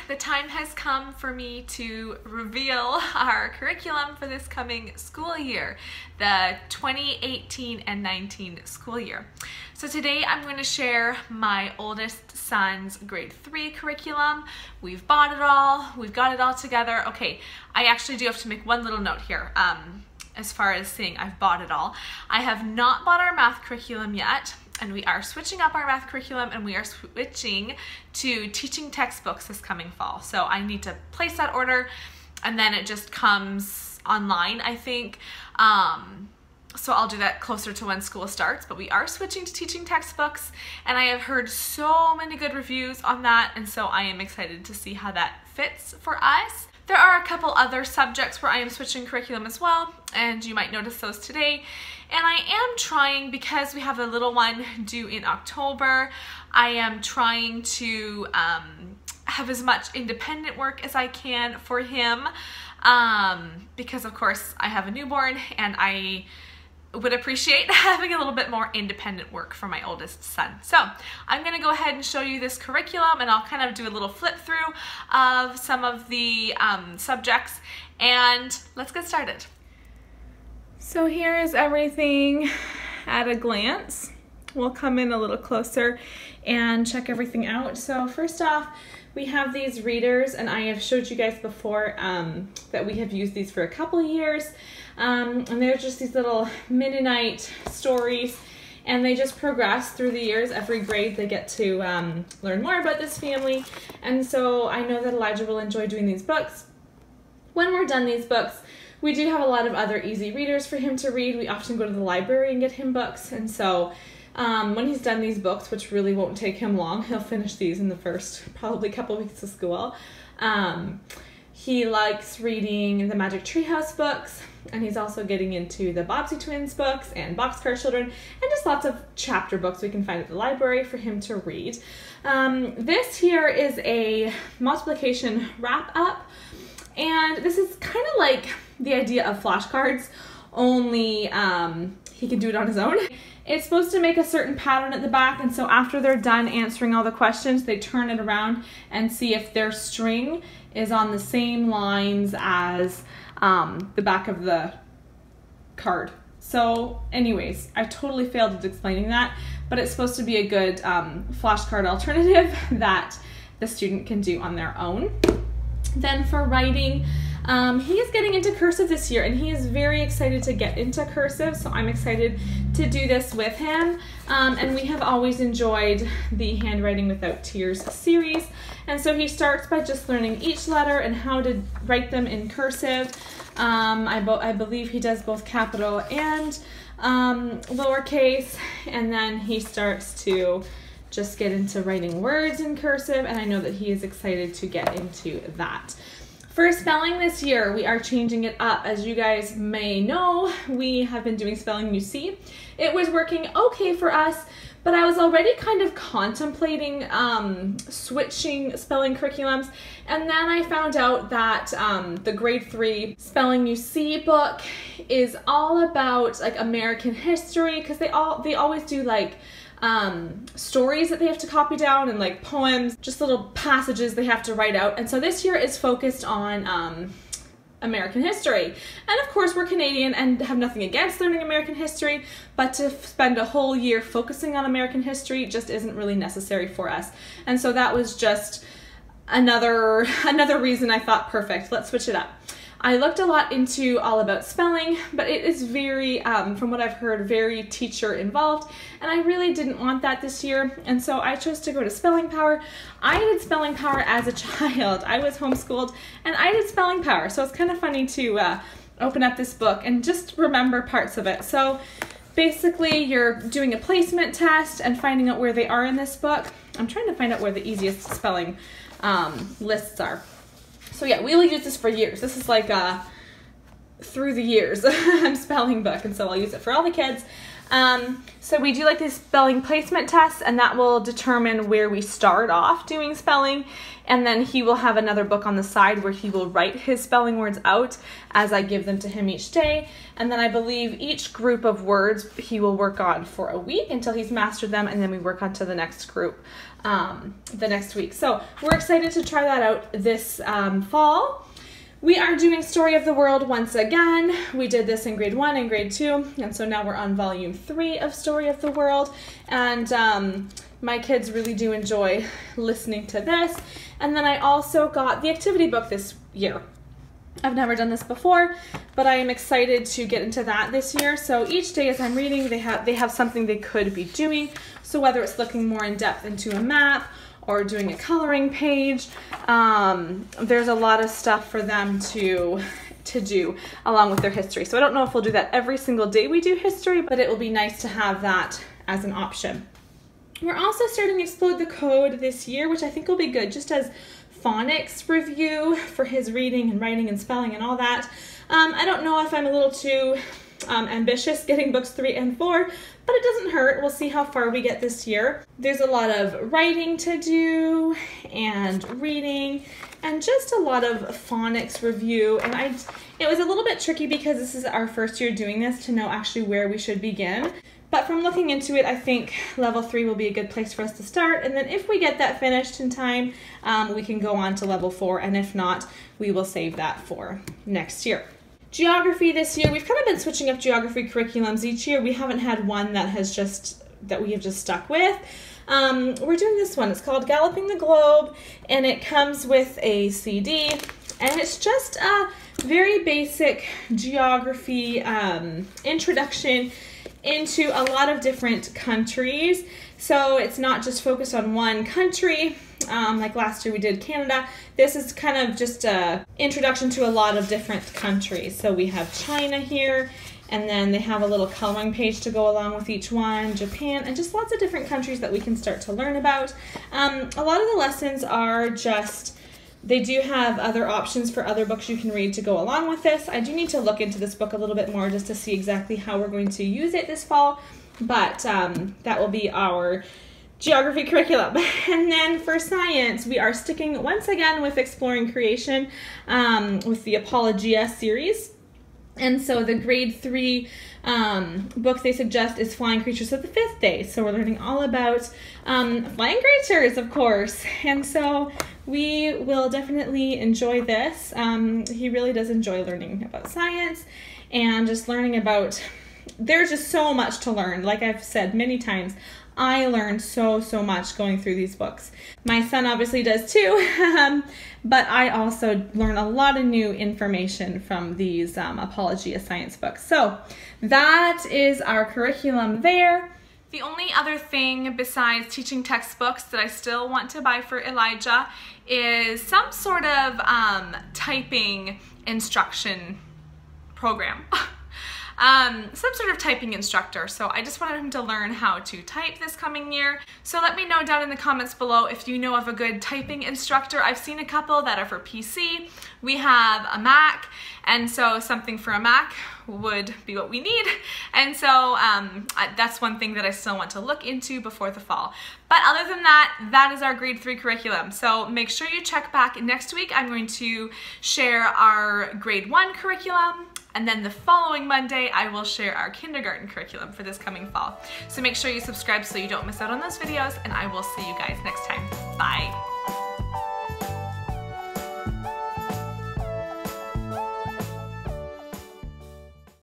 the time has come for me to reveal our curriculum for this coming school year, the 2018 and 19 school year. So today I'm going to share my oldest son's grade 3 curriculum. We've bought it all, we've got it all together. Okay, I actually do have to make one little note here. As far as saying I've bought it all, I have not bought our math curriculum yet, and we are switching up our math curriculum and we are switching to teaching textbooks this coming fall. So I need to place that order and then it just comes online, I think. So I'll do that closer to when school starts, but we are switching to teaching textbooks and I have heard so many good reviews on that, and so I am excited to see how that fits for us. There are a couple other subjects where I am switching curriculum as well, and you might notice those today. And I am trying, because we have a little one due in October, I am trying to have as much independent work as I can for him, because of course I have a newborn and I would appreciate having a little bit more independent work for my oldest son. So I'm going to go ahead and show you this curriculum, and I'll kind of do a little flip through of some of the subjects, and let's get started. So here is everything at a glance. We'll come in a little closer and check everything out. So first off, we have these readers, and I have showed you guys before that we have used these for a couple years. And they're just these little Mennonite stories, and they just progress through the years. Every grade they get to learn more about this family, and so I know that Elijah will enjoy doing these books. When we're done these books, we do have a lot of other easy readers for him to read. We often go to the library and get him books, and so when he's done these books, which really won't take him long, he'll finish these in the first probably couple weeks of school. He likes reading the Magic Treehouse books, and he's also getting into the Bobbsey Twins books and Boxcar Children, and just lots of chapter books we can find at the library for him to read. This here is a multiplication wrap-up, and this is kind of like the idea of flashcards, only he can do it on his own. It's supposed to make a certain pattern at the back, and so after they're done answering all the questions, they turn it around and see if their string is on the same lines as the back of the card. So anyways, I totally failed at explaining that, but it's supposed to be a good flashcard alternative that the student can do on their own. Then for writing, he is getting into cursive this year, and he is very excited to get into cursive, so I'm excited to do this with him. And we have always enjoyed the Handwriting Without Tears series, and so he starts by just learning each letter and how to write them in cursive. I believe he does both capital and lowercase, and then he starts to just get into writing words in cursive, and I know that he is excited to get into that. For spelling this year, we are changing it up. As you guys may know, we have been doing spelling UC. It was working okay for us, but I was already kind of contemplating switching spelling curriculums, and then I found out that the grade 3 spelling UC book is all about like American history, because they always do like stories that they have to copy down, and like poems, just little passages they have to write out. And so this year is focused on American history. And of course we're Canadian and have nothing against learning American history, but to spend a whole year focusing on American history just isn't really necessary for us. And so that was just another reason I thought, perfect, let's switch it up. I looked a lot into All About Spelling, but it is very, from what I've heard, very teacher involved, and I really didn't want that this year, and so I chose to go to Spelling Power. I did Spelling Power as a child. I was homeschooled, and I did Spelling Power, so it's kind of funny to open up this book and just remember parts of it. So basically, you're doing a placement test and finding out where they are in this book. I'm trying to find out where the easiest spelling lists are. So yeah, we'll use this for years. This is like through the years spelling book, and so I'll use it for all the kids. So we do like these spelling placement tests, and that will determine where we start off doing spelling. And then he will have another book on the side where he will write his spelling words out as I give them to him each day. And then I believe each group of words he will work on for a week until he's mastered them, and then we work on to the next group the next week. So we're excited to try that out this fall. We are doing Story of the World once again. We did this in grade 1 and grade 2, and so now we're on volume 3 of Story of the World. And my kids really do enjoy listening to this. And then I also got the activity book this year. I've never done this before, but I am excited to get into that this year. So each day as I'm reading, they have something they could be doing. So whether it's looking more in depth into a map or doing a coloring page, there's a lot of stuff for them to do along with their history. So I don't know if we'll do that every single day we do history, but it will be nice to have that as an option. We're also starting to Explode the Code this year, which I think will be good just as phonics review for his reading and writing and spelling and all that. I don't know if I'm a little too ambitious getting books 3 and 4, but it doesn't hurt. We'll see how far we get this year. There's a lot of writing to do and reading and just a lot of phonics review. And it was a little bit tricky because this is our first year doing this to know actually where we should begin. But from looking into it, I think level 3 will be a good place for us to start. And then if we get that finished in time, we can go on to level 4. And if not, we will save that for next year. Geography this year, we've kind of been switching up geography curriculums each year. We haven't had one that we have just stuck with. We're doing this one. It's called Galloping the Globe, and it comes with a CD. And it's just a very basic geography introduction into a lot of different countries. So it's not just focused on one country, like last year we did Canada. This is kind of just a introduction to a lot of different countries. So we have China here, and then they have a little coloring page to go along with each one, Japan, and just lots of different countries that we can start to learn about. A lot of the lessons are just, they do have other options for other books you can read to go along with this. I do need to look into this book a little bit more just to see exactly how we're going to use it this fall, but that will be our geography curriculum. And then for science, we are sticking once again with Exploring Creation with the Apologia series. And so the grade 3 book they suggest is Flying Creatures of the Fifth Day. So we're learning all about flying creatures, of course. And so we will definitely enjoy this. He really does enjoy learning about science and just learning about, there's just so much to learn. Like I've said many times, I learned so much going through these books. My son obviously does too, but I also learn a lot of new information from these Apologia science books. So that is our curriculum there. The only other thing besides teaching textbooks that I still want to buy for Elijah is some sort of typing instruction program. Some sort of typing instructor. So I just wanted him to learn how to type this coming year. So let me know down in the comments below if you know of a good typing instructor. I've seen a couple that are for PC. We have a Mac, and so something for a Mac would be what we need. And so that's one thing that I still want to look into before the fall. But other than that, that is our grade 3 curriculum. So make sure you check back next week. I'm going to share our grade 1 curriculum. And then the following Monday, I will share our kindergarten curriculum for this coming fall. So make sure you subscribe so you don't miss out on those videos, and I will see you guys next time. Bye.